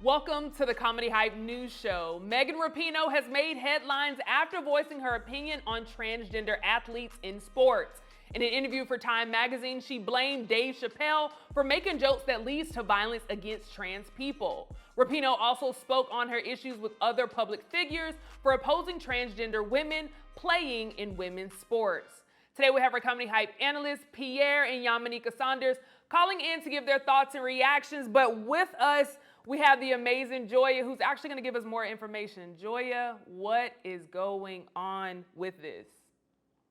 Welcome to the Comedy Hype News Show. Megan Rapinoe has made headlines after voicing her opinion on transgender athletes in sports. In an interview for Time magazine, she blamed Dave Chappelle for making jokes that leads to violence against trans people. Rapinoe also spoke on her issues with other public figures for opposing transgender women playing in women's sports. Today we have our Comedy Hype analysts, Pierre and Yamanika Saunders, calling in to give their thoughts and reactions, but with us, we have the amazing Joya, who's actually going to give us more information. Joya, what is going on with this?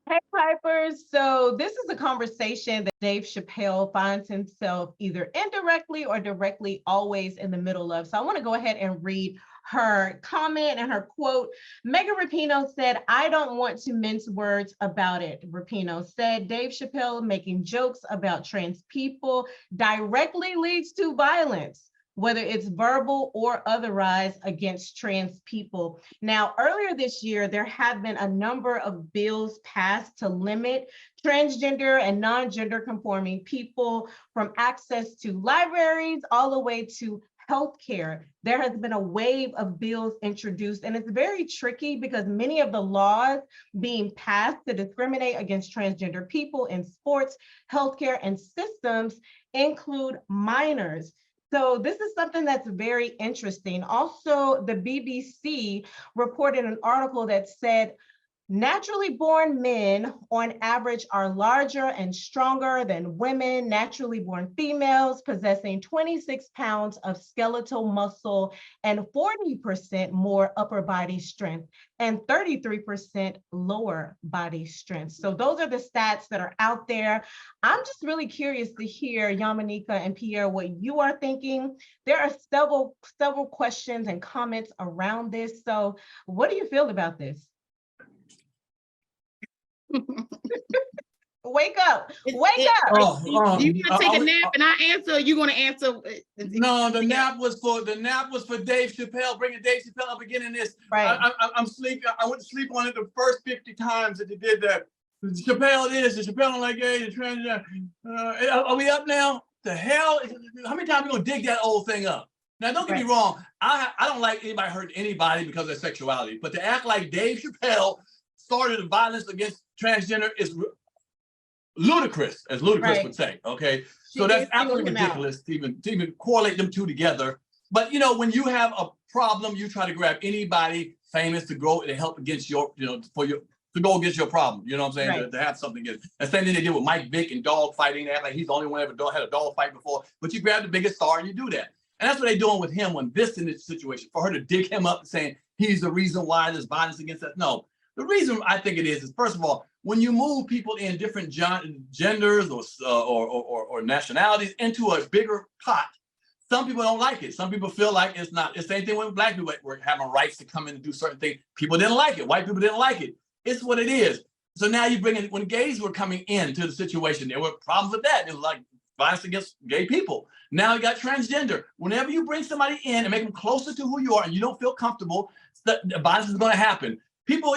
Hey, Pipers. So this is a conversation that Dave Chappelle finds himself either indirectly or directly always in the middle of. So I want to go ahead and read her comment and her quote. Megan Rapinoe said, "I don't want to mince words about it." Rapinoe said, "Dave Chappelle making jokes about trans people directly leads to violence, whether it's verbal or otherwise, against trans people." Now, earlier this year, there have been a number of bills passed to limit transgender and non-gender conforming people from access to libraries all the way to healthcare. There has been a wave of bills introduced, and it's very tricky because many of the laws being passed to discriminate against transgender people in sports, healthcare, and systems include minors. So this is something that's very interesting. Also, the BBC reported an article that said, naturally born men on average are larger and stronger than women, naturally born females possessing 26 pounds of skeletal muscle and 40% more upper body strength and 33% lower body strength. So those are the stats that are out there. I'm just really curious to hear, Yamanika and Pierre, what you are thinking. There are several questions and comments around this. So what do you feel about this? Wake up. Oh, you gonna take a nap and I answer, or you gonna answer? No, the nap was for Dave Chappelle, bringing Dave Chappelle up again in this. Right. I'm sleeping. I went to sleep on it the first 50 times that they did that. Chappelle this, and Chappelle don't like gay, and transgender. Are we up now? The hell? How many times are we gonna dig that old thing up? Now, don't get me wrong. I don't like anybody hurting anybody because of their sexuality, but to act like Dave Chappelle started the violence against transgender is ludicrous, as Ludacris would say. Okay, so that's absolutely ridiculous to even correlate them two together. But you know, when you have a problem, you try to grab anybody famous to go to help against your, to go against your problem. You know what I'm saying? To have something against. The same thing they did with Mike Vick and dog fighting. They act like he's the only one ever had a dog fight before. But you grab the biggest star and you do that. And that's what they're doing with him when this in this situation, for her to dig him up and saying he's the reason why there's violence against us. No. The reason I think it is first of all, when you move people in different genders or nationalities into a bigger pot, some people don't like it. Some people feel like it's not. It's the same thing when black people were having rights to come in and do certain things. People didn't like it. White people didn't like it. It's what it is. So now you bring in, when gays were coming into the situation, there were problems with that. It was like violence against gay people. Now you got transgender. Whenever you bring somebody in and make them closer to who you are and you don't feel comfortable, the violence is going to happen. People,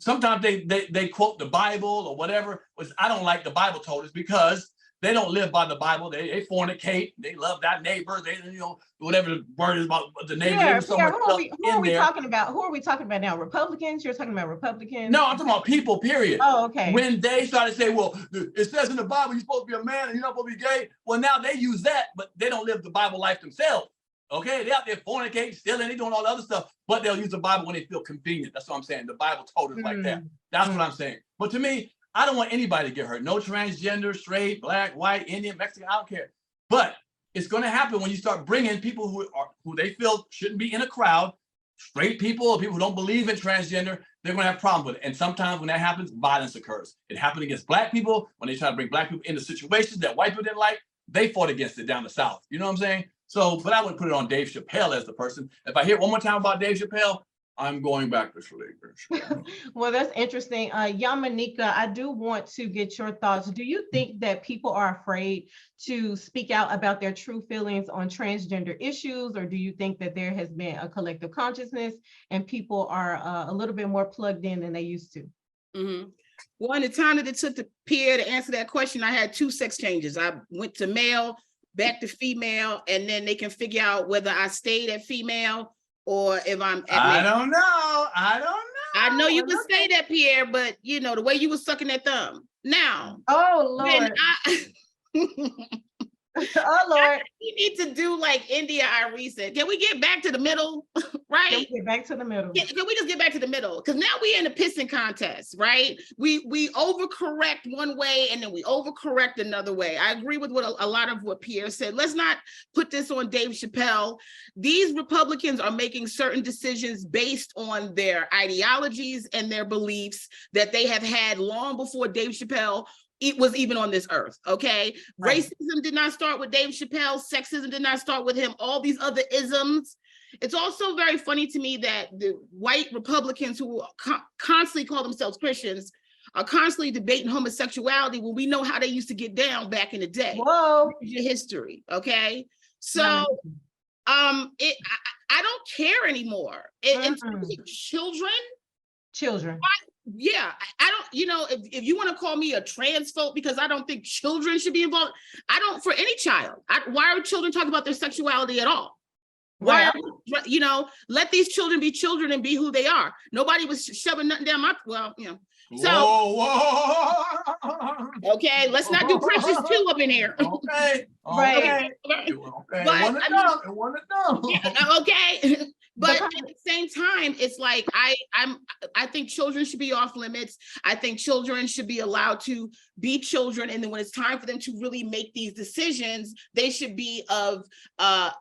sometimes they quote the Bible or whatever, which I don't like the Bible told us because they don't live by the Bible. They fornicate. They love that neighbor. They, whatever the word is about the neighbor. Yeah, who are we talking about? Who are we talking about now? Republicans? You're talking about Republicans? No, I'm talking about people, period. Oh, okay. When they started to say, well, it says in the Bible, you're supposed to be a man and you're not supposed to be gay. Well, now they use that, but they don't live the Bible life themselves. Okay, they're out there fornicating, stealing, they're doing all the other stuff, but they'll use the Bible when they feel convenient. That's what I'm saying. The Bible told us like that. That's what I'm saying. But to me, I don't want anybody to get hurt. No transgender, straight, black, white, Indian, Mexican, I don't care. But it's going to happen when you start bringing people who they feel shouldn't be in a crowd, straight people or people who don't believe in transgender, they're going to have problems with it. And sometimes when that happens, violence occurs. It happened against black people when they try to bring black people into situations that white people didn't like. They fought against it down the South. You know what I'm saying? So, but I wouldn't put it on Dave Chappelle as the person. If I hear one more time about Dave Chappelle, I'm going back to sleep. Well, that's interesting. Yamanika, I do want to get your thoughts. Do you think that people are afraid to speak out about their true feelings on transgender issues, or do you think that there has been a collective consciousness and people are a little bit more plugged in than they used to? Mm-hmm. Well, in the time that it took Pierre to answer that question, I had 2 sex changes. I went to male back to female, and then they can figure out whether I stayed at female or if I'm at I male. don't know. I know you would say that, Pierre, but you know, the way you were sucking that thumb. Now, Oh when Lord. Oh Lord. we need to do like India Irie said. Can we get back to the middle? Right? Can we get back to the middle? Can we just get back to the middle? Because now we're in a pissing contest, right? We overcorrect one way and then we overcorrect another way. I agree with what a lot of what Pierre said. Let's not put this on Dave Chappelle. These Republicans are making certain decisions based on their ideologies and their beliefs that they have had long before Dave Chappelle it was even on this earth, okay? Right. Racism did not start with Dave Chappelle. Sexism did not start with him. All these other isms. It's also very funny to me that the white Republicans who constantly call themselves Christians are constantly debating homosexuality when we know how they used to get down back in the day. Whoa. Your history, okay? So, I don't care anymore. In terms of children. Yeah, I don't, you know, if you want to call me a transphobe because I don't think children should be involved, I don't for any child. Why are children talking about their sexuality at all? Why are, you know, let these children be children and be who they are. Nobody was shoving nothing down my, well, you know. So, whoa. Okay, let's not do Precious 2 up in here. Okay. Right. Okay. But, okay. But at the same time, it's like I think children should be off limits. I think children should be allowed to be children, and then when it's time for them to really make these decisions, they should be of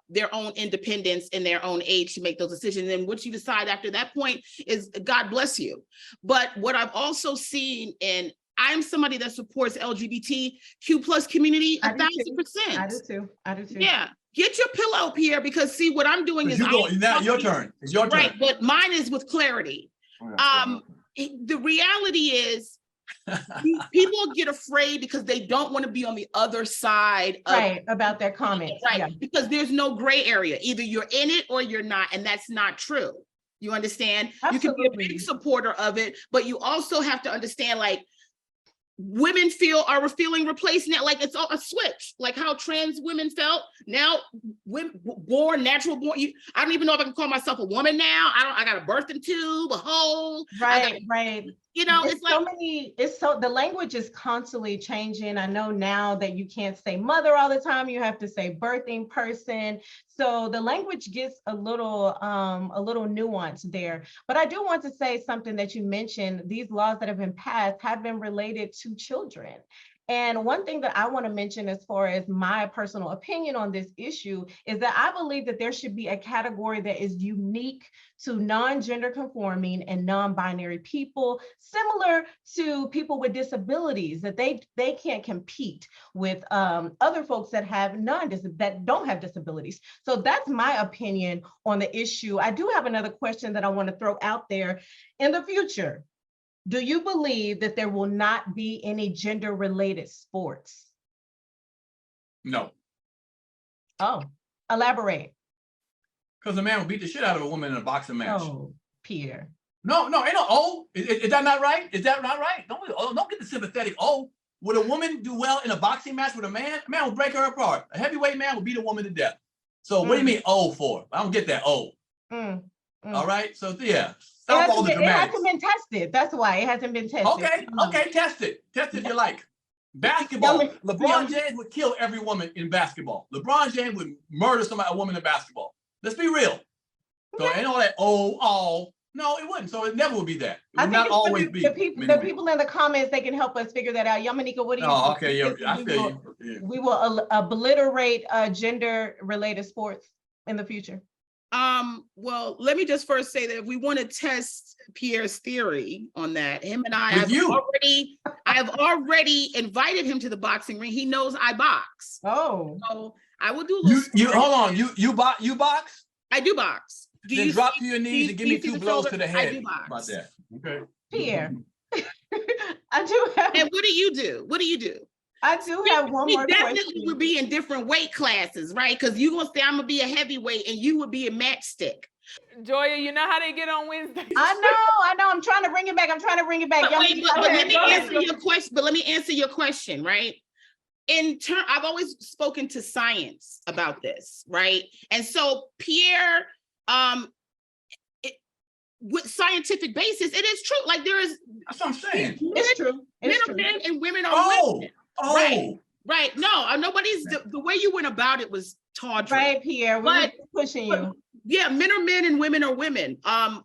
their own independence and their own age to make those decisions. And what you decide after that point is God bless you. But what I've also seen, and I'm somebody that supports LGBTQ plus community 1,000%. I do too. Yeah. Get your pillow, Pierre, because see what I'm doing is now your turn. It's your turn. Right, but mine is with clarity. The reality is people get afraid because they don't want to be on the other side about their comments. Right. Because there's no gray area. Either you're in it or you're not, and that's not true. You understand? Absolutely. You can be a big supporter of it, but you also have to understand, like, women are feeling replaced now, like it's a switch, like how trans women felt. Now, women natural born. I don't even know if I can call myself a woman now. I got a birthing tube, a hole. Right. You know, it's like the language is constantly changing. I know now that you can't say mother all the time. You have to say birthing person. So the language gets a little nuanced there. But I do want to say something that you mentioned. These laws that have been passed have been related to children. And one thing that I want to mention as far as my personal opinion on this issue is that I believe that there should be a category that is unique to non-gender conforming and non-binary people, similar to people with disabilities, that they can't compete with other folks that don't have disabilities. So that's my opinion on the issue. I do have another question that I want to throw out there. In the future, do you believe that there will not be any gender-related sports? No. Oh, elaborate. Because a man will beat the shit out of a woman in a boxing match. Oh, Pierre. No, ain't no oh. Is that not right? Is that not right? Don't get the sympathetic oh. Would a woman do well in a boxing match with a man? A man will break her apart. A heavyweight man will beat a woman to death. So what do you mean oh for? I don't get that oh. All right, so yeah. Stop all the dramatics. It hasn't been tested. That's why it hasn't been tested. Okay, test it. Test it if you like. Basketball. LeBron James would kill every woman in basketball. LeBron James would murder a woman in basketball. Let's be real. So ain't all that oh. No, it wouldn't. So it never would be that. It would not always be. The people in the comments, they can help us figure that out. Yamanika, what do you think? Oh, okay, yeah, I feel you. Yeah. We will obliterate gender-related sports in the future. Well, let me just first say that if we want to test Pierre's theory on that, him and I have already invited him to the boxing ring. He knows I box. Oh. So I will do a little hold on. You box? I do box. Then drop to your knees and give me 2 blows to the head. I do box. About that. Okay. Pierre. I do have. And what do you do? I do have one more question. We definitely would be in different weight classes, right? Because you're going to say I'm going to be a heavyweight and you would be a matchstick. Joya, you know how they get on Wednesday? I know. I'm trying to bring it back. But let me answer your question, right? I've always spoken to science about this, right? And so Pierre, with scientific basis, it is true. Like there is. That's what I'm saying. It's true. Men It's are true. men and women are women. Oh. Right. No, nobody's the way you went about it was tawdry. Right, Pierre. We're pushing you. Yeah, men are men and women are women.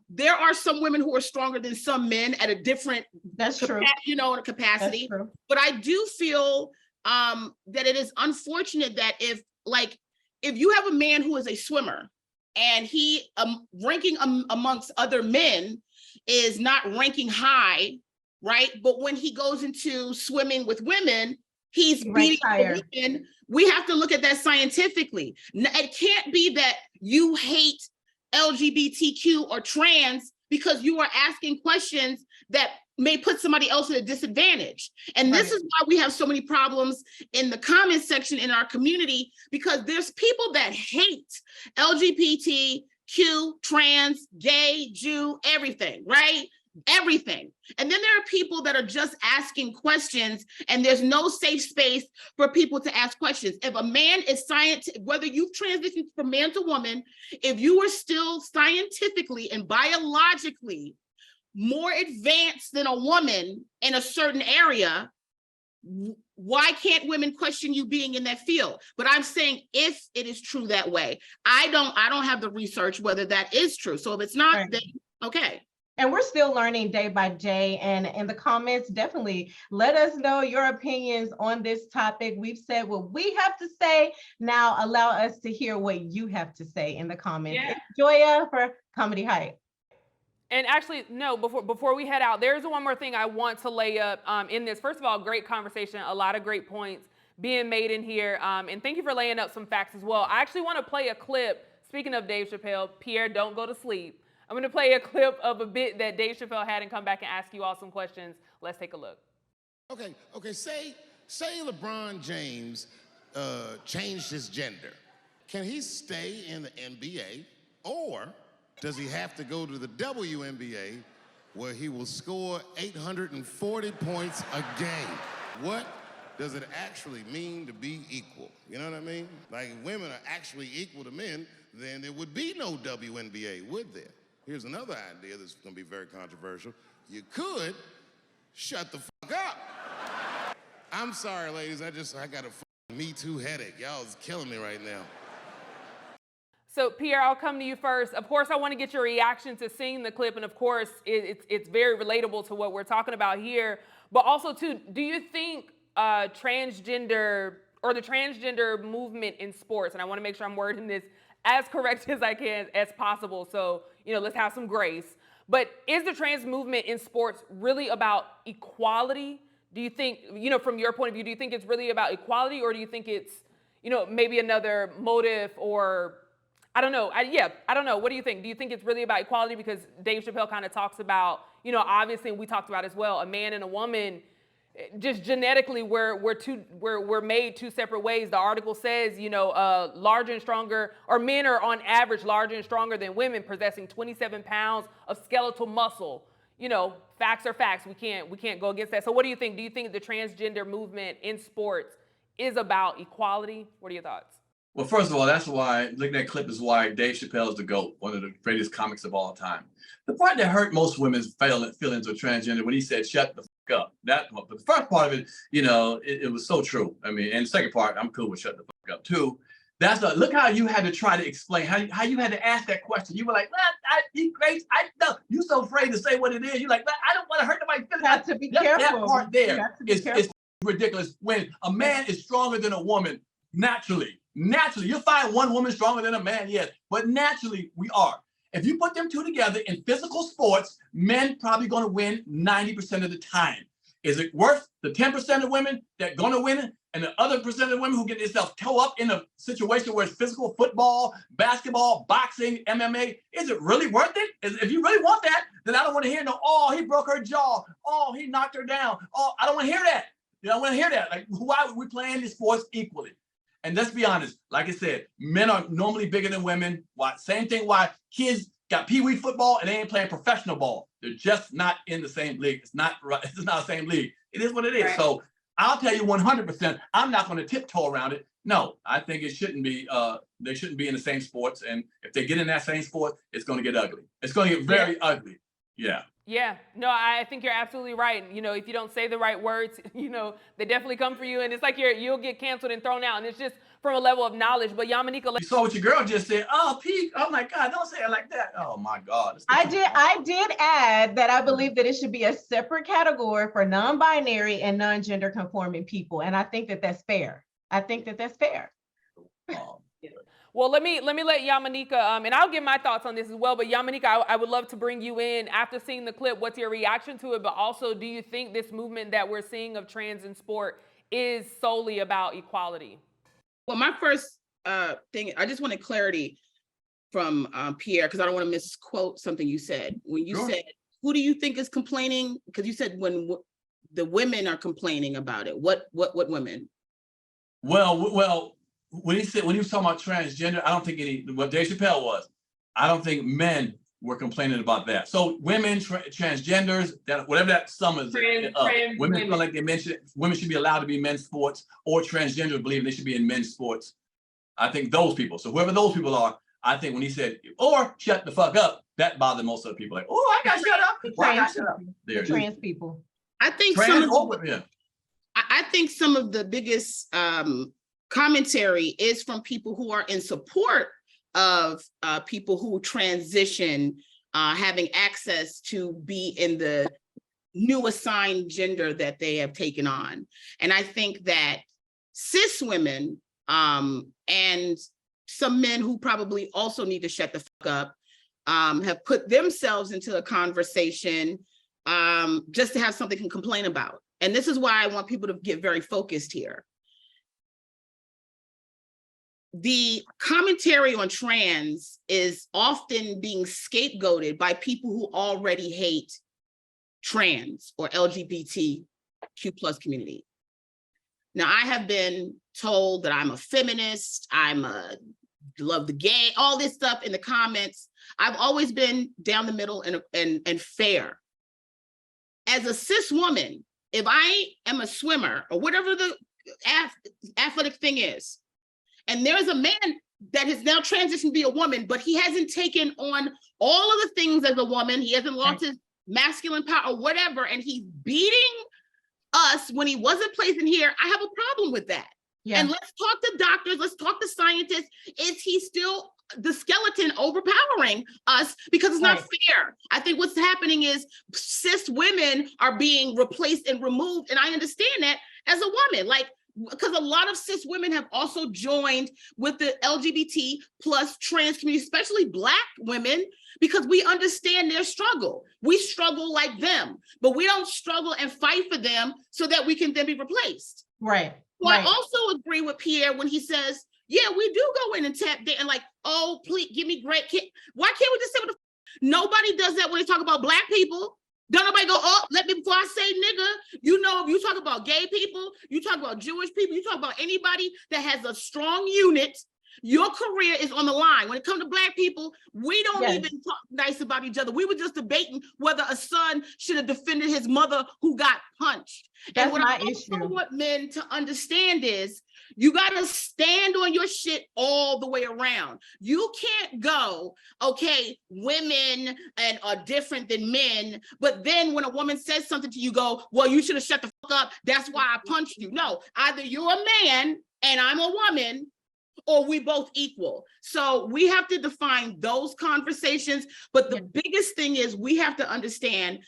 There are some women who are stronger than some men at a different, That's true. in a capacity. That's true. But I do feel that it is unfortunate that if you have a man who is a swimmer and he ranking amongst other men is not ranking high, right? But when he goes into swimming with women, he's beating the women. We have to look at that scientifically. It can't be that you hate LGBTQ or trans because you are asking questions that may put somebody else at a disadvantage. And this is why we have so many problems in the comment section in our community, because there's people that hate LGBTQ, trans, gay, Jew, everything, right? Everything. And then there are people that are just asking questions, and there's no safe space for people to ask questions. If a man is whether you've transitioned from man to woman, if you are still scientifically and biologically more advanced than a woman in a certain area, why can't women question you being in that field? But I'm saying if it is true that way, I don't have the research whether that is true. So if it's not, then okay. And we're still learning day by day. And in the comments, definitely let us know your opinions on this topic. We've said what we have to say. Now allow us to hear what you have to say in the comments. Yeah. It's Joya for Comedy Hype. And actually, no, before we head out, there's one more thing I want to lay up in this. First of all, great conversation, a lot of great points being made in here. And thank you for laying up some facts as well. I actually want to play a clip. Speaking of Dave Chappelle, Pierre, don't go to sleep. I'm going to play a clip of a bit that Dave Chappelle had and come back and ask you all some questions. Let's take a look. Okay, say LeBron James changed his gender. Can he stay in the NBA, or does he have to go to the WNBA where he will score 840 points a game? What does it actually mean to be equal? You know what I mean? Like, if women are actually equal to men, then there would be no WNBA, would there? Here's another idea that's gonna be very controversial. You could shut the fuck up. I'm sorry, ladies, I got a Me Too headache. Y'all is killing me right now. So Pierre, I'll come to you first. Of course, I want to get your reaction to seeing the clip. And of course, it's very relatable to what we're talking about here. But also too, do you think transgender or the transgender movement in sports, and I want to make sure I'm wording this as correct as I can, as possible. So, let's have some grace. But is the trans movement in sports really about equality? Do you think, from your point of view, do you think it's really about equality, or do you think it's, maybe another motive, or I don't know. I don't know. What do you think? Do you think it's really about equality? Because Dave Chappelle kind of talks about, obviously, and we talked about as well, a man and a woman, just genetically, we're made two separate ways. The article says, larger and stronger, or men are on average larger and stronger than women, possessing 27 pounds of skeletal muscle. Facts are facts. We can't go against that. So what do you think? Do you think the transgender movement in sports is about equality? What are your thoughts? Well, first of all, that's why, looking at that clip is why Dave Chappelle is the GOAT, one of the greatest comics of all time. The part that hurt most women's feelings with transgender when he said, shut the fuck up. That part, but the first part of it, it was so true. I mean, and the second part, I'm cool with shut the fuck up too. Look how you had to try to explain, how you had to ask that question. You were like, he's crazy. You're so afraid to say what it is. You're like, I don't want to hurt nobody's feelings. You have to be careful. That part there is ridiculous. When a man is stronger than a woman, naturally, you'll find one woman stronger than a man, yes, but naturally we are. If you put them two together in physical sports, men probably going to win 90% of the time. Is it worth the 10% of women that going to win and the other percent of women who get themselves toe up in a situation where it's physical football, basketball, boxing, MMA? Is it really worth it? If you really want that, then I don't want to hear he broke her jaw. Oh, he knocked her down. Oh, I don't want to hear that. I don't want to hear that. Like, why are we playing these sports equally? And let's be honest, like I said, men are normally bigger than women. Same thing why kids got pee-wee football and they ain't playing professional ball. They're just not in the same league. It's not right. It's not the same league. It is what it is. Right. So I'll tell you 100%, I'm not going to tiptoe around it. No, I think it shouldn't be, they shouldn't be in the same sports. And if they get in that same sport, it's going to get ugly. It's going to get very ugly. Yeah. Yeah, no, I think you're absolutely right. You know, if you don't say the right words, you know, they definitely come for you, and it's like you'll get canceled and thrown out, and it's just from a level of knowledge. But Yamanika, You saw what your girl just said. Oh, Pete. Oh my God, don't say it like that. Oh my God. I did add that I believe that it should be a separate category for non-binary and non-gender conforming people, and I think that that's fair. I think that that's fair. Well, let me let Yamanika, and I'll give my thoughts on this as well. But Yamanika, I would love to bring you in after seeing the clip. What's your reaction to it? But also, do you think this movement that we're seeing of trans in sport is solely about equality? Well, my first thing, I just wanted clarity from Pierre, because I don't want to misquote something you said. When you said, who do you think is complaining? Because you said when the women are complaining about it. What women? Well, when he was talking about transgender, I don't think what Dave Chappelle was, I don't think men were complaining about that. So women, transgenders, that whatever that sum is, women feel like women should be allowed to be in men's sports, or transgenders believe they should be in men's sports. I think those people. So whoever those people are, I think when he said, or shut the fuck up, that bothered most of the people. Like, oh, I got shut up. Well, I got shut up. Trans people. I think I think some of the biggest commentary is from people who are in support of people who transition, having access to be in the new assigned gender that they have taken on. And I think that cis women and some men who probably also need to shut the fuck up have put themselves into a conversation just to have something to complain about. And this is why I want people to get very focused here. The commentary on trans is often being scapegoated by people who already hate trans or LGBTQ+ community. Now, I have been told that I'm a feminist, love the gay, all this stuff in the comments. I've always been down the middle and fair. As a cis woman, if I am a swimmer or whatever the athletic thing is, and there's a man that has now transitioned to be a woman, but he hasn't taken on all of the things as a woman, he hasn't lost his masculine power or whatever, and he's beating us when he wasn't placed in here, I have a problem with that. Yeah. And let's talk to doctors, let's talk to scientists. Is he still the skeleton overpowering us? Because it's not fair. I think what's happening is cis women are being replaced and removed, and I understand that as a woman, like, because a lot of cis women have also joined with the LGBT+ trans community, especially Black women, because we understand their struggle. We struggle like them, but we don't struggle and fight for them so that we can then be replaced. Right. So I also agree with Pierre when he says, yeah, we do go in and tap there and like, oh, please give me great kid. Why can't we just say what the nobody does that when they talk about Black people? Don't nobody go, oh, let me, before I say nigga, you know, if you talk about gay people, you talk about Jewish people, you talk about anybody that has a strong unit, your career is on the line. When it comes to Black people, we don't even talk nice about each other. We were just debating whether a son should have defended his mother who got punched. That's and what I also want men to understand is you got to stand on your shit all the way around. You can't go, okay, women and are different than men, but then when a woman says something to you, go, well, you should have shut the fuck up. That's why I punched you. No, either you're a man and I'm a woman, or we both equal. So we have to define those conversations. But the biggest thing is we have to understand,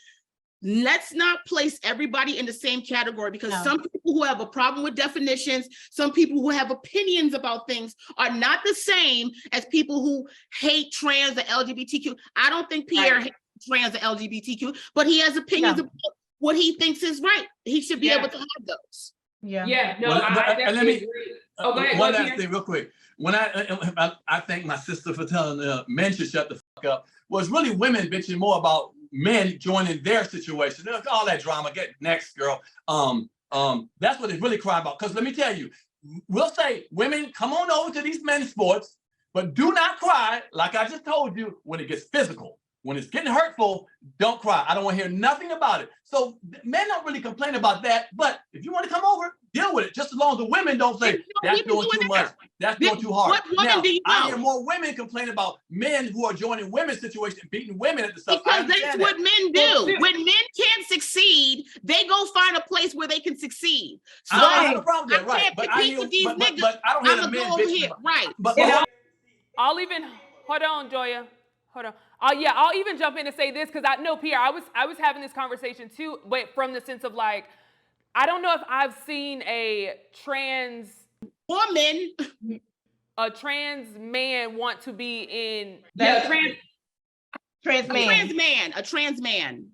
let's not place everybody in the same category, because some people who have a problem with definitions, some people who have opinions about things are not the same as people who hate trans or LGBTQ. I don't think Pierre hates trans or LGBTQ, but he has opinions about what he thinks is right. He should be able to have those. Yeah. No, I definitely agree. Oh, go ahead. One last thing real quick. When I thank my sister for telling men to shut the fuck up, was really women bitching more about men joining their situation. All that drama, get next, girl. That's what they really cry about. Because let me tell you, we'll say, women, come on over to these men's sports, but do not cry, like I just told you, when it gets physical. When it's getting hurtful, don't cry. I don't want to hear nothing about it. So men don't really complain about that. But if you want to come over, deal with it. Just as long as the women don't say, that's doing too much. That's doing too hard. What woman now, do you know? I hear more women complain about men who are joining women's situation and beating women at the stuff. Because that's what men do. When men can't succeed, they go find a place where they can succeed. So I don't have a problem with that, I right? can't But compete with these niggas. But I don't hear I'm the gonna men go over bitching here. about- Right. But I'll even hold on, Joya. Hold on. I'll even jump in and say this because I know, Pierre, I was having this conversation too, but from the sense of like, I don't know if I've seen a trans man want to be in That's- a trans man.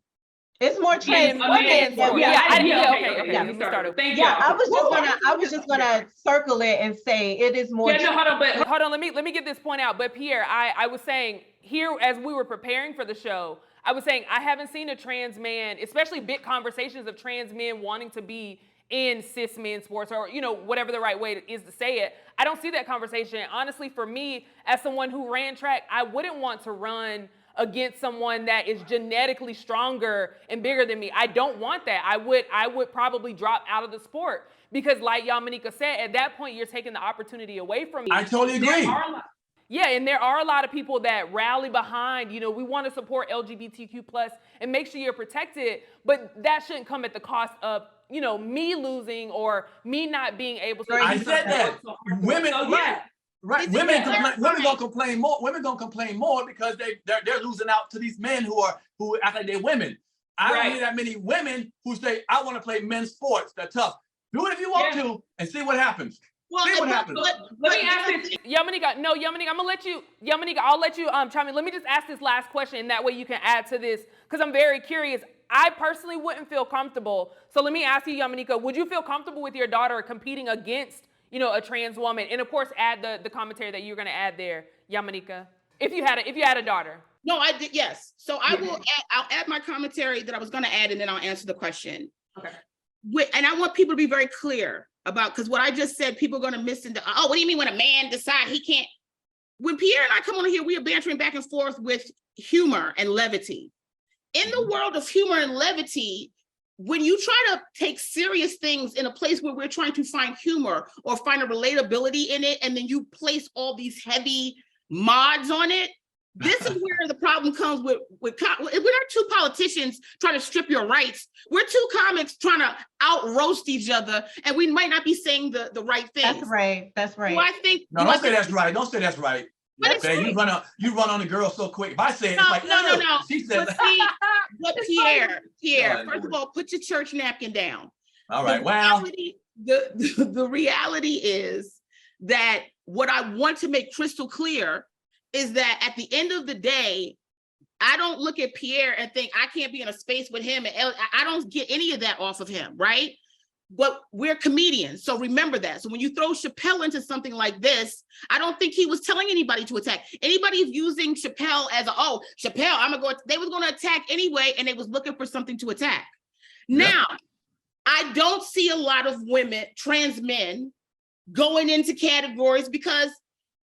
It's more trans women. Okay. Let me start. Thank you. Yeah, I was just gonna circle it and say it is more. Hold on. Let me get this point out. But Pierre, I was saying here as we were preparing for the show, I was saying I haven't seen a trans man, especially big conversations of trans men wanting to be in cis men sports or whatever the right way is to say it. I don't see that conversation. Honestly, for me, as someone who ran track, I wouldn't want to run against someone that is genetically stronger and bigger than me. I don't want that. I would probably drop out of the sport because like Yamanika said, at that point, you're taking the opportunity away from me. I totally agree. Yeah, and there are a lot of people that rally behind, we want to support LGBTQ plus and make sure you're protected, but that shouldn't come at the cost of, me losing or me not being able to. I said that. Women, yeah. Right. Women gonna complain more. Women gonna complain more because they're losing out to these men who act like they're women. I don't hear that many women who say, I want to play men's sports. They're tough. Do it if you want to and see what happens. Well, see what happens. Let me ask this. Yamanika, I'm gonna let you, Yamanika, I'll let you chime in. Let me just ask this last question and that way you can add to this because I'm very curious. I personally wouldn't feel comfortable. So let me ask you, Yamanika, would you feel comfortable with your daughter competing against a trans woman, and of course, add the commentary that you're going to add there, Yamanika, if you had a daughter. No, I did. Yes. So I'll add my commentary that I was going to add, and then I'll answer the question. Okay. And I want people to be very clear about, because what I just said, people are going to miss into, oh, what do you mean when a man decides he can't? When Pierre and I come on here, we are bantering back and forth with humor and levity. In the world of humor and levity, when you try to take serious things in a place where we're trying to find humor or find a relatability in it, and then you place all these heavy mods on it, this is where the problem comes with we're not two politicians trying to strip your rights. We're two comics trying to out roast each other, and we might not be saying the right things. That's right. So I think don't say that's right. Don't say that's right. But you run on the girl so quick. If I say it, no, it's like, no. She said but see, but Pierre, No, first of all, put your church napkin down. All right, The reality is that what I want to make crystal clear is that at the end of the day, I don't look at Pierre and think I can't be in a space with him. And I don't get any of that off of him, right? But we're comedians, so remember that. So when you throw Chappelle into something like this, I don't think he was telling anybody to attack. Anybody using Chappelle as Chappelle, they was gonna attack anyway, and they was looking for something to attack. Yep. Now, I don't see a lot of women, trans men, going into categories because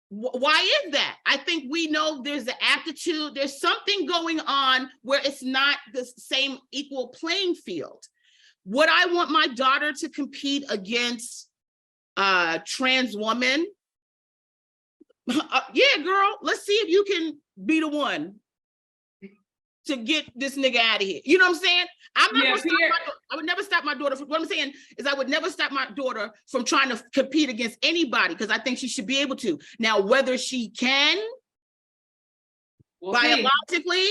why is that? I think we know there's an aptitude, there's something going on where it's not the same equal playing field. Would I want my daughter to compete against a trans woman? Yeah, girl, let's see if you can be the one to get this nigga out of here. You know what I'm saying? I would never stop my daughter from, what I'm saying is I would never stop my daughter from trying to compete against anybody because I think she should be able to. Now, whether she can, biologically,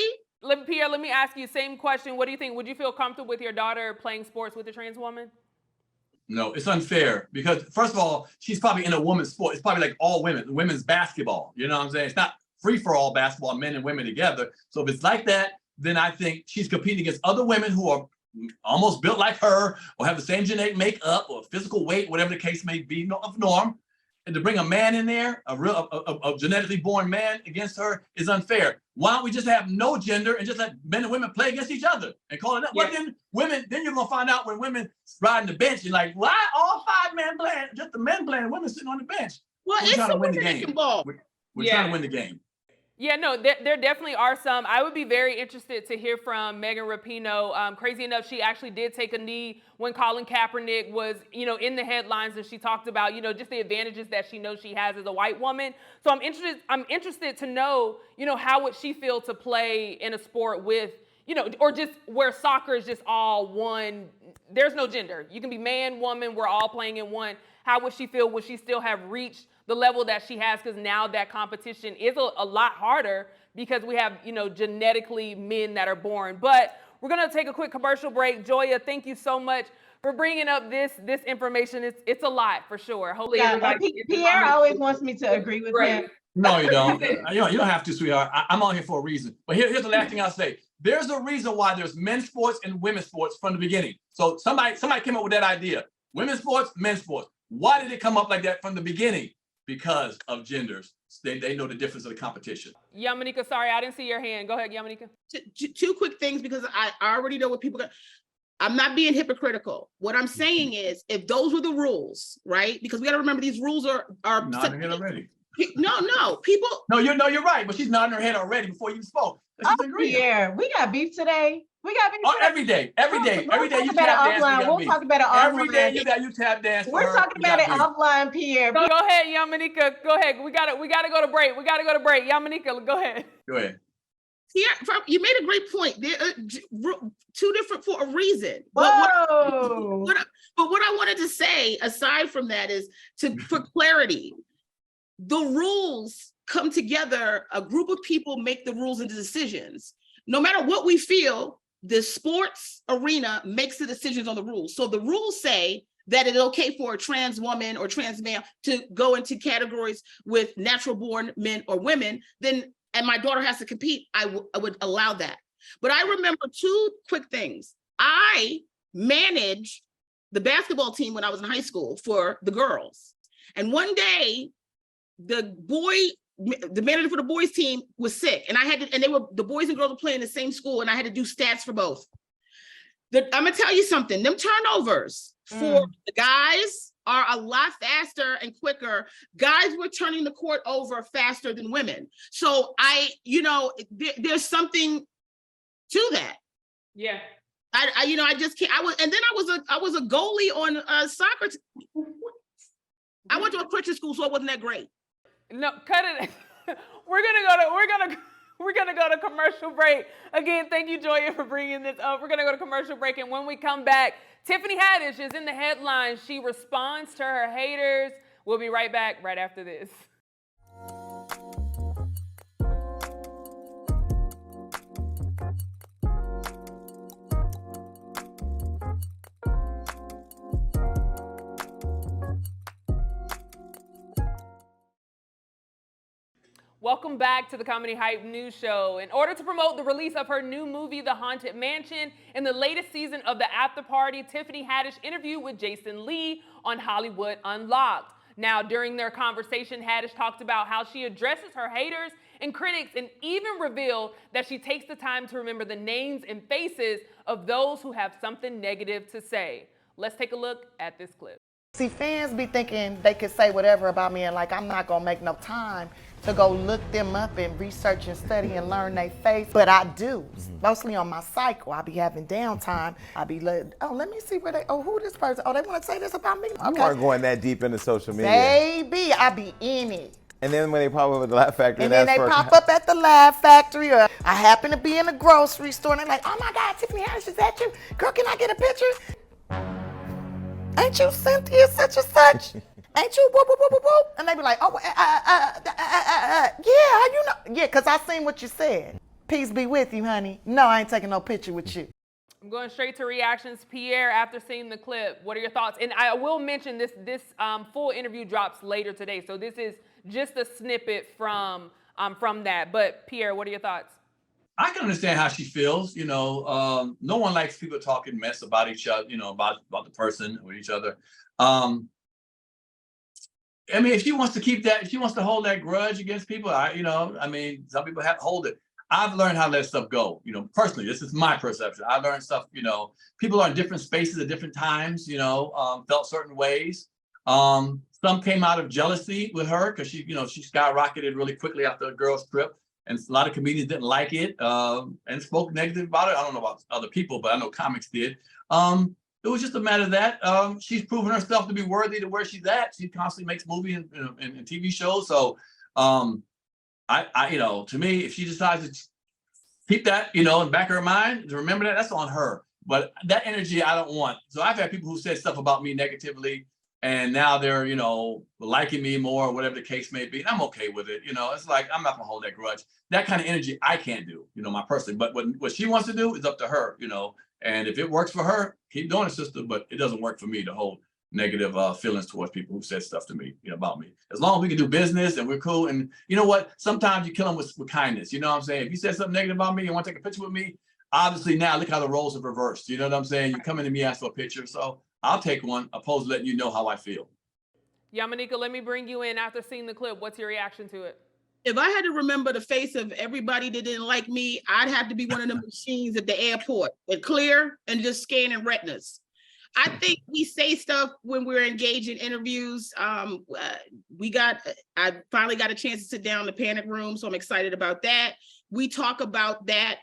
Pierre, let me ask you the same question. What do you think? Would you feel comfortable with your daughter playing sports with a trans woman? No, it's unfair because first of all, she's probably in a women's sport. It's probably like all women, women's basketball. You know what I'm saying? It's not free for all basketball, men and women together. So if it's like that, then I think she's competing against other women who are almost built like her or have the same genetic makeup or physical weight, whatever the case may be of norm. And to bring a man in there, a genetically born man against her is unfair. Why don't we just have no gender and just let men and women play against each other and call it up? Yeah. Well, then you're gonna find out when women riding the bench, you're like, why all 5 men playing, just the men playing, women sitting on the bench? Well, we're trying to win the game. Ball. We're trying to win the game. Yeah, no, there definitely are some. I would be very interested to hear from Megan Rapinoe. Crazy enough, she actually did take a knee when Colin Kaepernick was, in the headlines, and she talked about, just the advantages that she knows she has as a white woman. So I'm interested to know, how would she feel to play in a sport with, or just where soccer is just all one. There's no gender. You can be man, woman. We're all playing in one. How would she feel? Would she still have reached the level that she has? Because now that competition is a lot harder because we have, genetically men that are born. But we're going to take a quick commercial break. Joya, thank you so much for bringing up this information. It's a lot for sure. Hopefully everybody. Pierre always wants me to agree with him. No, you don't. You don't have to, sweetheart. I'm on here for a reason. But here's the last thing I'll say. There's a reason why there's men's sports and women's sports from the beginning. So somebody came up with that idea. Women's sports, men's sports. Why did it come up like that from the beginning? Because of genders. They know the difference of the competition. Yamanika, sorry, I didn't see your hand. Go ahead, Yamanika. Two quick things, because I already know what people got. I'm not being hypocritical. What I'm saying is, if those were the rules, right? Because we got to remember these rules are nodding her head already. No, people. No, you're right, but she's nodding her head already before you spoke. Pierre, we got beef today. We got beef. Oh, every day you tap dance. We'll talk about it offline. Every day you tap dance. We're talking about it offline, Pierre. Go ahead, Yamanika. Go ahead. We gotta go to break. Yamanika, go ahead. Go ahead. Pierre, you made a great point. They're two different for a reason. Whoa. But what I wanted to say, aside from that, is for clarity, the rules come together. A group of people make the rules and the decisions. No matter what we feel, the sports arena makes the decisions on the rules. So the rules say that it's okay for a trans woman or trans male to go into categories with natural born men or women, and my daughter has to compete, I would allow that. But I remember two quick things. I managed the basketball team when I was in high school for the girls. And one day, the manager for the boys team was sick, and the boys and girls were playing in the same school, and I had to do stats for both. I'm gonna tell you something, them turnovers for the guys are a lot faster and quicker. Guys were turning the court over faster than women. So there's something to that. Yeah. I just can't. I was a goalie on soccer. I went to a Christian school, so it wasn't that great. No, cut it. We're gonna go to commercial break. Again, thank you, Joya, for bringing this up. We're gonna go to commercial break, and when we come back, Tiffany Haddish is in the headlines. She responds to her haters. We'll be right back right after this. Welcome back to the Comedy Hype News Show. In order to promote the release of her new movie, The Haunted Mansion, in the latest season of The After Party, Tiffany Haddish interviewed with Jason Lee on Hollywood Unlocked. Now, during their conversation, Haddish talked about how she addresses her haters and critics, and even revealed that she takes the time to remember the names and faces of those who have something negative to say. Let's take a look at this clip. See, fans be thinking they could say whatever about me, and I'm not gonna make no time to go look them up and research and study and learn their face. But I do, mostly on my cycle. I be having downtime. I be let me see who this person, they wanna say this about me. You aren't going that deep into social media. Baby, I be in it. And then when they pop up at the Laugh Factory, and then they pop up at the Laugh Factory, or I happen to be in a grocery store and they're like, oh my God, Tiffany Haddish, is that you? Girl, can I get a picture? Ain't you Cynthia such and such? Ain't you whoop, whoop, whoop, whoop, whoop? And they be like, yeah, how you know? Yeah, because I seen what you said. Peace be with you, honey. No, I ain't taking no picture with you. I'm going straight to reactions. Pierre, after seeing the clip, what are your thoughts? And I will mention this full interview drops later today. So this is just a snippet from that. But Pierre, what are your thoughts? I can understand how she feels. No one likes people talking mess about each other, about the person or each other. I mean, if she wants to keep that, if she wants to hold that grudge against people, some people have to hold it. I've learned how to let stuff go. Personally, this is my perception. I learned stuff, people are in different spaces at different times, felt certain ways. Some came out of jealousy with her because she skyrocketed really quickly after the girls' trip. and a lot of comedians didn't like it and spoke negative about it. I don't know about other people, but I know comics did. It was just a matter of that she's proven herself to be worthy to where she's at. She constantly makes movies and TV shows. So I to me, if she decides to keep that, in the back of her mind, to remember that, that's on her. But that energy I don't want. So I've had people who said stuff about me negatively, and now they're, liking me more, or whatever the case may be. And I'm okay with it. It's like, I'm not gonna hold that grudge. That kind of energy I can't do, my person. But what she wants to do is up to her, And if it works for her, keep doing it, sister. But it doesn't work for me to hold negative feelings towards people who said stuff to me, about me. As long as we can do business and we're cool. And you know what? Sometimes you kill them with kindness. You know what I'm saying? If you said something negative about me and want to take a picture with me, obviously now look how the roles have reversed. You know what I'm saying? You come into me, ask for a picture. So I'll take one, opposed to letting you know how I feel. Yamaneika, let me bring you in after seeing the clip. What's your reaction to it? If I had to remember the face of everybody that didn't like me, I'd have to be one of the machines at the airport and clear and just scanning retinas. I think we say stuff when we're engaged in interviews. I finally got a chance to sit down in the panic room, so I'm excited about that. We talk about that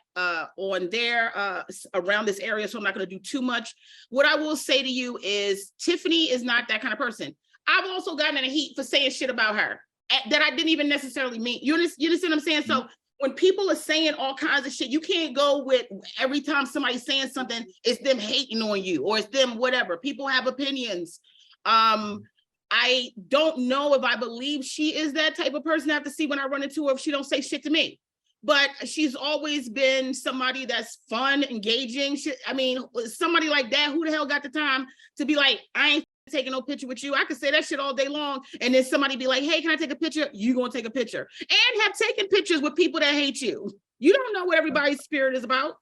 on there around this area, so I'm not going to do too much. What I will say to you is Tiffany is not that kind of person. I've also gotten in a heat for saying shit about her that I didn't even necessarily mean. You understand what I'm saying? So when people are saying all kinds of shit, you can't go with every time somebody's saying something, it's them hating on you or it's them whatever. People have opinions. I don't know if I believe she is that type of person. I have to see when I run into her if she don't say shit to me. But she's always been somebody that's fun, engaging. Somebody like that, who the hell got the time to be like, I ain't taking no picture with you. I could say that shit all day long. And then somebody be like, hey, can I take a picture? You gonna take a picture. And have taken pictures with people that hate you. You don't know what everybody's spirit is about.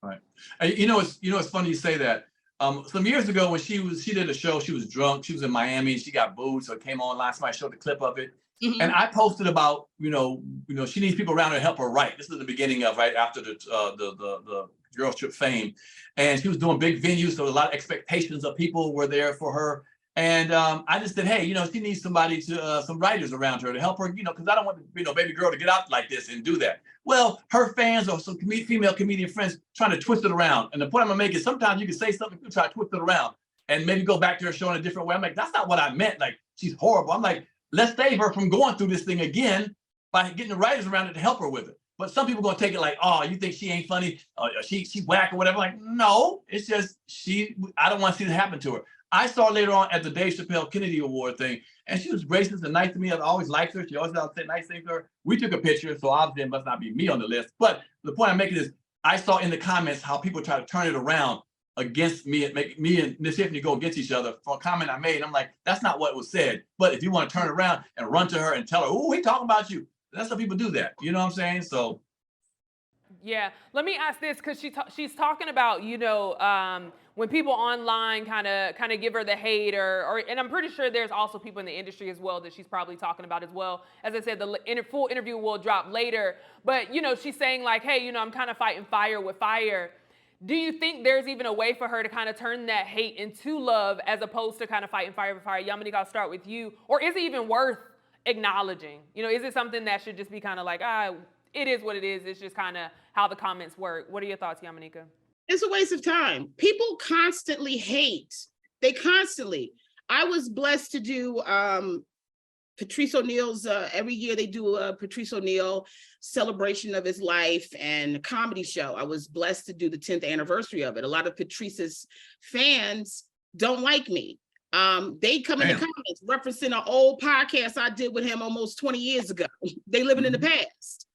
Right. It's funny you say that. Some years ago when she did a show, she was drunk. She was in Miami. She got booed. So it came on last night. I showed the clip of it. Mm-hmm. And I posted about, she needs people around her to help her write. This is the beginning of right after the Girls Trip fame. And she was doing big venues. So a lot of expectations of people were there for her. And I just said, hey, she needs somebody some writers around her to help her, because I don't want, baby girl to get out like this and do that. Well, her fans or some female comedian friends trying to twist it around. And the point I'm gonna make is sometimes you can say something, you try to twist it around and maybe go back to her show in a different way. I'm like, that's not what I meant. Like, she's horrible. I'm like, let's save her from going through this thing again by getting the writers around it to help her with it. But some people gonna take it like, oh, you think she ain't funny? She whack or whatever. Like, no, it's just I don't want to see this happen to her. I saw her later on at the Dave Chappelle Kennedy Award thing, and she was gracious and nice to me. I've always liked her. She always said nice things to her. We took a picture, so obviously it must not be me on the list. But the point I'm making is I saw in the comments how people try to turn it around against me and make me and Miss Tiffany go against each other for a comment I made. I'm like, that's not what was said. But if you want to turn around and run to her and tell her, oh, he talking about you. That's how people do that. You know what I'm saying? So. Yeah, let me ask this because she's talking about, when people online kind of give her the hate and I'm pretty sure there's also people in the industry as well that she's probably talking about as well. As I said, the full interview will drop later, but she's saying like, hey, I'm kind of fighting fire with fire. Do you think there's even a way for her to kind of turn that hate into love as opposed to kind of fighting fire with fire? Yamaneika, I'll start with you. Or is it even worth acknowledging? Is it something that should just be kind of like, it is what it is. It's just kind of how the comments work. What are your thoughts, Yamaneika? It's a waste of time. People constantly hate. I was blessed to do Patrice O'Neal's, every year they do a Patrice O'Neal celebration of his life and a comedy show. I was blessed to do the 10th anniversary of it. A lot of Patrice's fans don't like me. They come in the comments referencing an old podcast I did with him almost 20 years ago. They living in the past.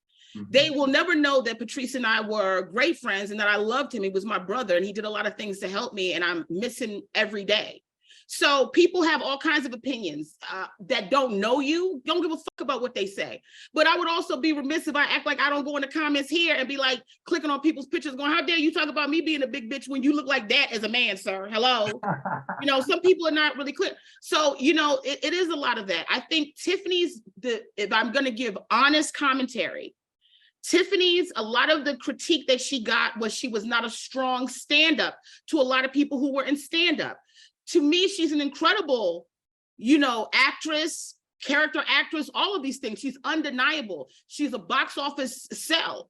They will never know that Patrice and I were great friends and that I loved him. He was my brother and he did a lot of things to help me and I'm missing every day. So people have all kinds of opinions that don't know you, don't give a fuck about what they say. But I would also be remiss if I act like I don't go in the comments here and be like clicking on people's pictures going, how dare you talk about me being a big bitch when you look like that as a man, sir? Hello. Some people are not really clear. So, it is a lot of that. I think Tiffany's, if I'm going to give honest commentary, Tiffany's, a lot of the critique that she got was she was not a strong stand-up to a lot of people who were in stand-up. To me, she's an incredible, actress, character actress, all of these things. She's undeniable. She's a box office sell.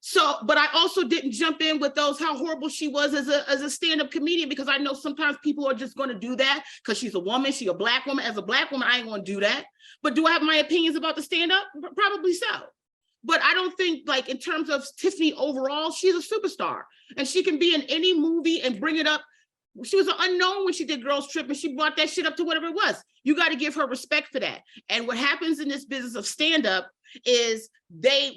So, but I also didn't jump in with those, how horrible she was as a stand-up comedian, because I know sometimes people are just going to do that because she's a woman, she's a Black woman. As a Black woman, I ain't going to do that. But do I have my opinions about the stand-up? Probably so. But I don't think, like, in terms of Tiffany overall, she's a superstar and she can be in any movie and bring it up. She was an unknown when she did Girls Trip and she brought that shit up to whatever it was. You got to give her respect for that. And what happens in this business of stand-up is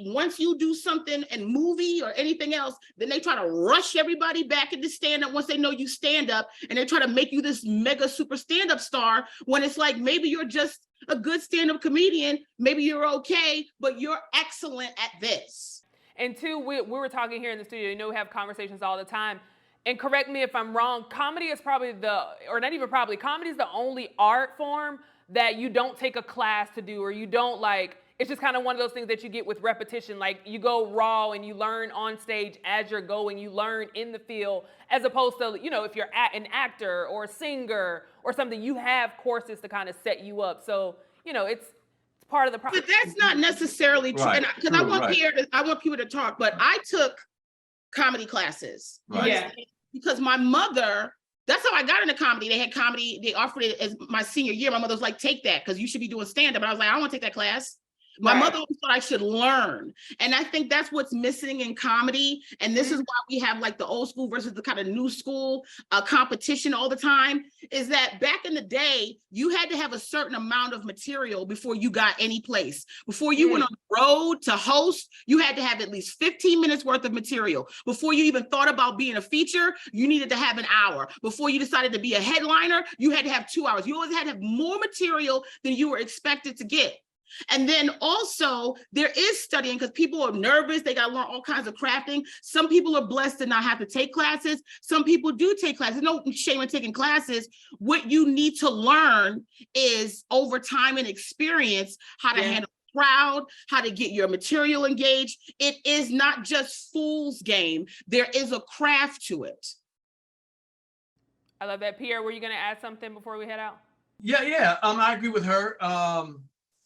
once you do something in movie or anything else, then they try to rush everybody back into stand-up once they know you stand up, and they try to make you this mega super stand-up star when it's like, maybe you're just a good stand-up comedian, maybe you're okay, but you're excellent at this. And two, we were talking here in the studio, you know, we have conversations all the time. And correct me if I'm wrong, comedy is probably comedy is the only art form that you don't take a class to do, or you don't like, it's just kind of one of those things that you get with repetition. Like, you go raw and you learn on stage as you're going, you learn in the field, as opposed to, you know, if you're an actor or a singer or something, you have courses to kind of set you up. So, you know, it's part of the process. But that's not necessarily true. Right. Because I want people to talk, but I took comedy classes. Right. Yeah. Because my mother, that's how I got into comedy. They had comedy, they offered it as my senior year. My mother was like, take that, because you should be doing stand-up. And I was like, I don't want to take that class. My mother always thought I should learn. And I think that's what's missing in comedy. And this is why we have like the old school versus the kind of new school competition all the time, is that back in the day, you had to have a certain amount of material before you got any place. Before you went on the road to host, you had to have at least 15 minutes worth of material. Before you even thought about being a feature, you needed to have an hour. Before you decided to be a headliner, you had to have 2 hours. You always had to have more material than you were expected to get. And then also there is studying, because people are nervous. They got to learn all kinds of crafting. Some people are blessed to not have to take classes. Some people do take classes. No shame in taking classes. What you need to learn is, over time and experience, how to handle a crowd, how to get your material engaged. It is not just fool's game. There is a craft to it. I love that. Pierre, were you going to add something before we head out? Yeah. I agree with her.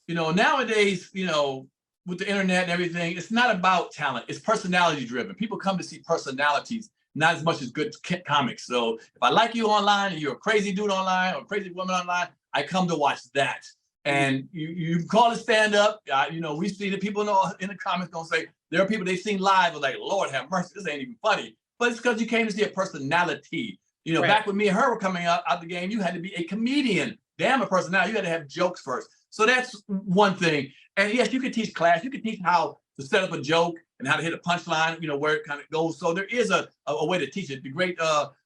You know, nowadays, you know, with the internet and everything, it's not about talent. It's personality driven. People come to see personalities, not as much as good comics. So if I like you online and you're a crazy dude online or a crazy woman online, I come to watch that. And you call it stand up. You know, we see the people in the comments gonna say, there are people they've seen live are like, Lord have mercy, this ain't even funny. But it's because you came to see a personality. You know, back when me and her were coming out the game, you had to be a comedian. Damn a personality. You had to have jokes first. So that's one thing. And yes, you could teach class. You could teach how to set up a joke and how to hit a punchline, you know, where it kind of goes. So there is a way to teach it. The great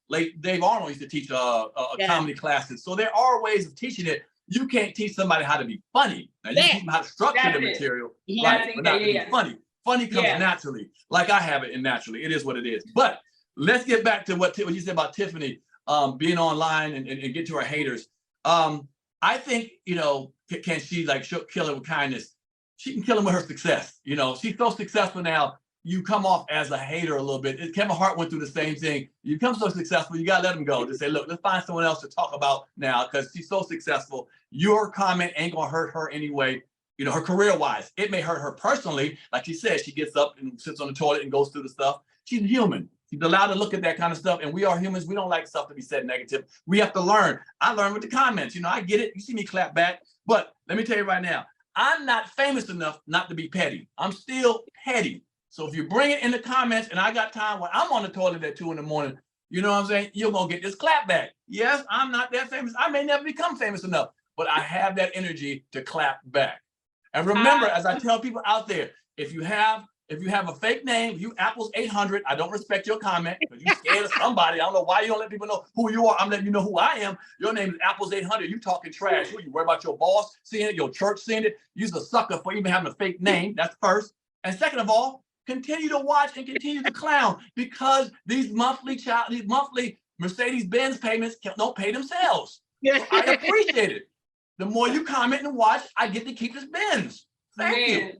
late Dave Arnold used to teach comedy classes. So there are ways of teaching it. You can't teach somebody how to be funny. Now you teach them how to structure the material, right? But not to be funny. Funny comes naturally, like I have it, and naturally. It is what it is. But let's get back to what you said about Tiffany being online and get to her haters. I think, you know, can she like kill it with kindness? She can kill him with her success. You know, she's so successful now. You come off as a hater a little bit. Kevin Hart went through the same thing. You become so successful, you gotta let him go. Just say, look, let's find someone else to talk about now, because she's so successful. Your comment ain't gonna hurt her anyway. You know, her career-wise, it may hurt her personally. Like she said, she gets up and sits on the toilet and goes through the stuff. She's human. She's allowed to look at that kind of stuff. And we are humans. We don't like stuff to be said negative. We have to learn. I learned with the comments. You know, I get it. You see me clap back. But let me tell you right now, I'm not famous enough not to be petty. I'm still petty. So if you bring it in the comments and I got time when I'm on the toilet at 2 a.m, you know what I'm saying? You're going to get this clap back. Yes, I'm not that famous. I may never become famous enough, but I have that energy to clap back. And remember, as I tell people out there, if you have a fake name, you Apple's 800, I don't respect your comment because you're scared of somebody. I don't know why you don't let people know who you are. I'm letting you know who I am. Your name is Apple's 800. You talking trash. Who you worry about your boss seeing it, your church seeing it? You're a sucker for even having a fake name. That's first. And second of all, continue to watch and continue to clown, because these monthly Mercedes-Benz payments don't pay themselves. So I appreciate it. The more you comment and watch, I get to keep this Benz. Thank you.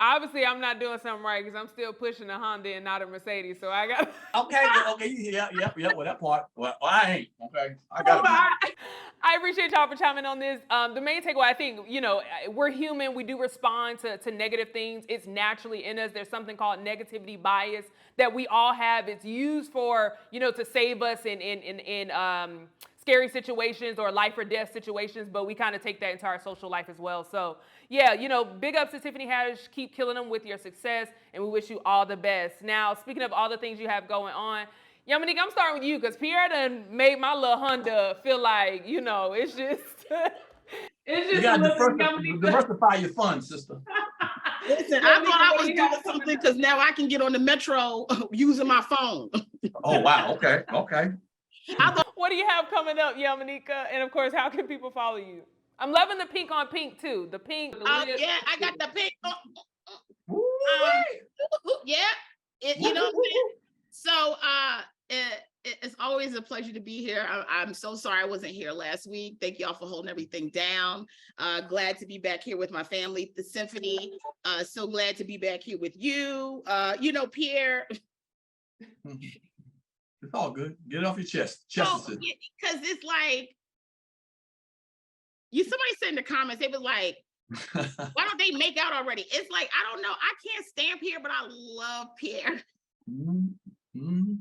Obviously, I'm not doing something right because I'm still pushing a Honda and not a Mercedes. So I got. Okay. Yeah. Well, that part. Well, I ain't. Okay. I got it. I appreciate y'all for chiming on this. The main takeaway, I think, we're human. We do respond to negative things. It's naturally in us. There's something called negativity bias that we all have. It's used for, to save us in scary situations or life or death situations, but we kind of take that into our social life as well. So yeah, big ups to Tiffany Haddish. Keep killing them with your success, and we wish you all the best. Now, speaking of all the things you have going on, Yamanika, I'm starting with you because Pierre done made my little Honda feel like, it's just, it's just You got to diversify your funds, sister. Listen, I thought I was doing something because now I can get on the metro using my phone. Oh, wow. Okay. What do you have coming up, Yamanika? And of course, how can people follow you? I'm loving the pink on pink too. The pink. Yeah, I got the pink on. Yeah, you know what I'm saying? So it's always a pleasure to be here. I'm so sorry I wasn't here last week. Thank y'all for holding everything down. Glad to be back here with my family, the symphony. So glad to be back here with you. Pierre. It's all good. Get it off your chest. Because it's like, somebody said in the comments, they was like, why don't they make out already? It's like, I don't know. I can't stand Pierre, but I love Pierre. Mm-hmm.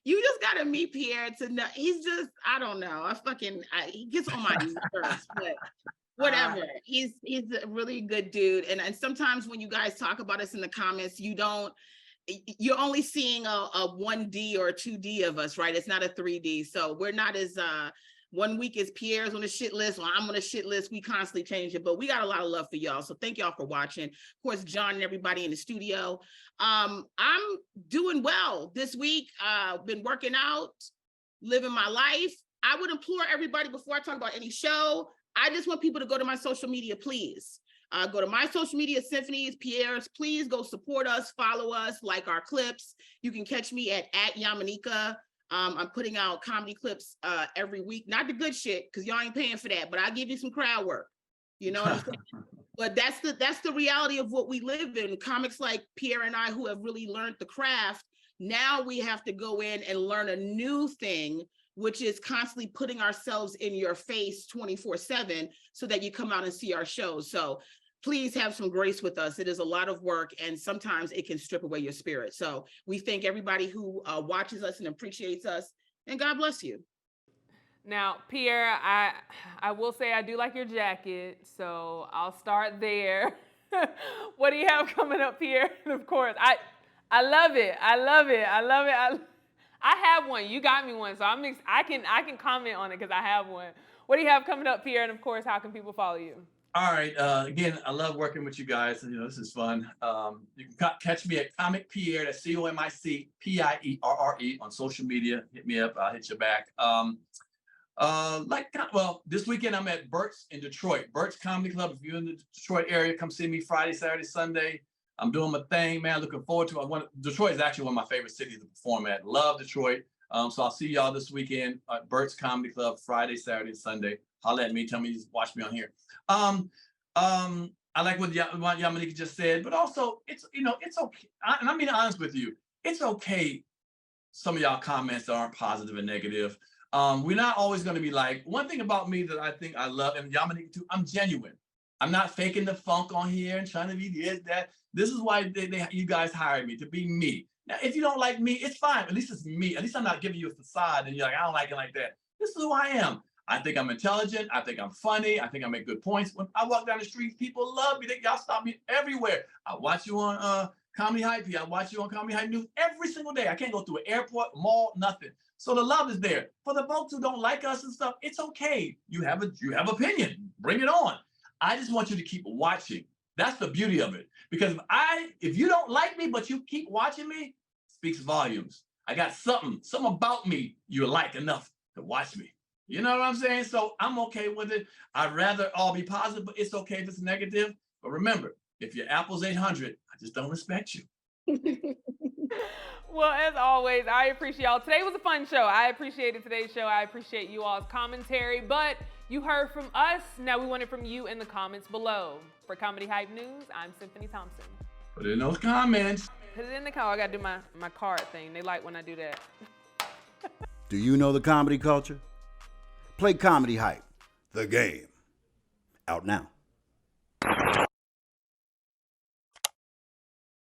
You just gotta meet Pierre to know. He's just, I don't know. He gets on my nerves, but whatever. He's a really good dude. And sometimes when you guys talk about us in the comments, you're only seeing a 1D or a 2D of us, right? It's not a 3D. So we're not as, 1 week is Pierre's on the shit list, or I'm on the shit list. We constantly change it, but we got a lot of love for y'all. So thank y'all for watching. Of course, John and everybody in the studio. I'm doing well this week. Been working out, living my life. I would implore everybody before I talk about any show, I just want people to go to my social media, please. Go to my social media, Symphony's, Pierre's. Please go support us, follow us, like our clips. You can catch me at Yamanika. I'm putting out comedy clips every week. Not the good shit, because y'all ain't paying for that, but I'll give you some crowd work. You know what I'm saying? But that's the reality of what we live in. Comics like Pierre and I, who have really learned the craft, now we have to go in and learn a new thing, which is constantly putting ourselves in your face 24/7 so that you come out and see our shows. So please have some grace with us. It is a lot of work, and sometimes it can strip away your spirit. So we thank everybody who watches us and appreciates us, and God bless you. Now, Pierre, I will say I do like your jacket, so I'll start there. What do you have coming up, Pierre? And of course, I love it. I have one. You got me one, so I can comment on it because I have one. What do you have coming up, Pierre? And of course, how can people follow you? All right. Again, I love working with you guys. This is fun. You can catch me at Comic Pierre. That's COMIC PIERRE on social media. Hit me up. I'll hit you back. This weekend I'm at Burt's in Detroit. Burt's Comedy Club. If you're in the Detroit area, come see me Friday, Saturday, Sunday. I'm doing my thing, man. Looking forward to it. Detroit is actually one of my favorite cities to perform at. Love Detroit. So I'll see y'all this weekend at Burt's Comedy Club, Friday, Saturday, Sunday. Holla at me. Tell me you just watch me on here. I like what Yamanika just said, but also it's okay. And I'm being honest with you. It's okay. Some of y'all comments aren't positive and negative. We're not always going to be like, one thing about me that I think I love, and Yamanika too, I'm genuine. I'm not faking the funk on here and trying to be this, that. This is why you guys hired me, to be me. Now, if you don't like me, it's fine. At least it's me. At least I'm not giving you a facade and you're like, I don't like it like that. This is who I am. I think I'm intelligent. I think I'm funny. I think I make good points. When I walk down the street, people love me. Y'all stop me everywhere. I watch you on Comedy Hype. I watch you on Comedy Hype News every single day. I can't go through an airport, mall, nothing. So the love is there. For the folks who don't like us and stuff, it's okay. You have opinion. Bring it on. I just want you to keep watching. That's the beauty of it. Because if you don't like me, but you keep watching me, speaks volumes. I got something about me you like enough to watch me. You know what I'm saying? So I'm okay with it. I'd rather all be positive, but it's okay if it's negative. But remember, if your Apple's 800, I just don't respect you. Well, as always, I appreciate y'all. Today was a fun show. I appreciated today's show. I appreciate you all's commentary, but you heard from us. Now we want it from you in the comments below. For Comedy Hype News, I'm Symphony Thompson. Put it in those comments. Put it in the comment. I got to do my card thing. They like when I do that. Do you know the comedy culture? Play Comedy Hype The Game. Out now.